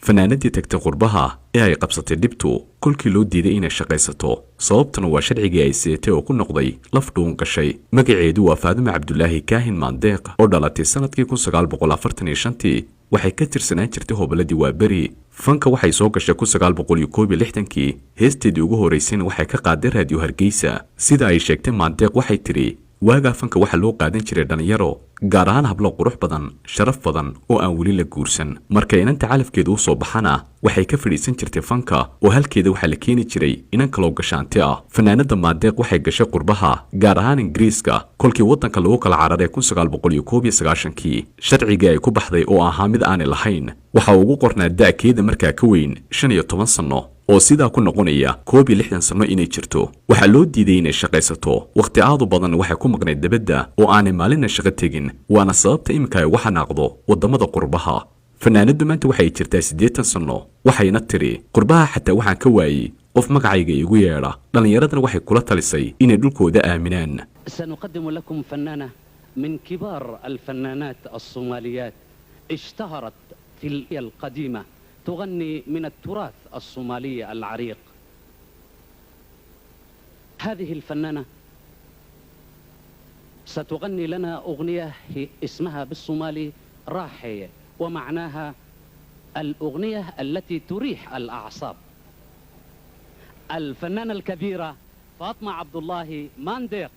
fanaanadii tagtay qurbaha ee ay qabsatay dhibtu kolkii loo diiday inay shaqaysato sababtuna waa sharcigii ay seetay oo ku noqday laf dhuun gashay. magaceedu waa Faadumo Cabdulaahi Kaahin Maandeeq oo dhalatay sanadkii 1945 waxay ka tirsanaan jirtay hoboladii Waaberi. fanka waxay soo gashay 1961 heesteedii ugu horeysayna waxay ka qaaday raadiyo Hargeysa. sida ay sheegtay Maandeeq waxay tiri waaga fanka waxa loo qaadan jiray dhalinyaro gaar ahaan hablo qurux badan sharaf badan oo aan weli la guursan. marka inanta calafkeedu u soo baxana waxay ka fadhiisan jirtay fanka oo halkeeda waxa la keeni jiray inan kala gashaanti ah. fanaanada Maandeeq waxay gashay qurbaha gaar ahaan Ingiriiska kolkii wadanka lagu kala cararay 1991 sharciga ay ku baxday oo ahaa mid aan lahayn waxa ugu qornaa da'keeda markaa ka weyn 15 sano oo sidaa ku noqonaya 60 sano inay jirto. waxa loo diiday inay shaqaysato waqti aad u badan waxay ku maqnayd dabadda oo aanay maalin shaqo tegin waana sababta imika ay waxa naaqdo wadamada qurbaha. fanaanadu maanta waxay jirtaa 80 sano waxayna tiri qurbaha xataa waxaan ka waayay qof magacayga igu yeedha. dhalinyaradana waxay kula talisay inay dhulkooda aaminaan. سنقدم لكم فنانة من كبار الفنانات الصوماليات اشتهرت في القديمة تغني من التراث الصومالي العريق. هذه الفنانة ستغني لنا أغنية اسمها بالصومالي راحية ومعناها الأغنية التي تريح الأعصاب. الفنانة الكبيرة فاطمة عبد الله مانديق.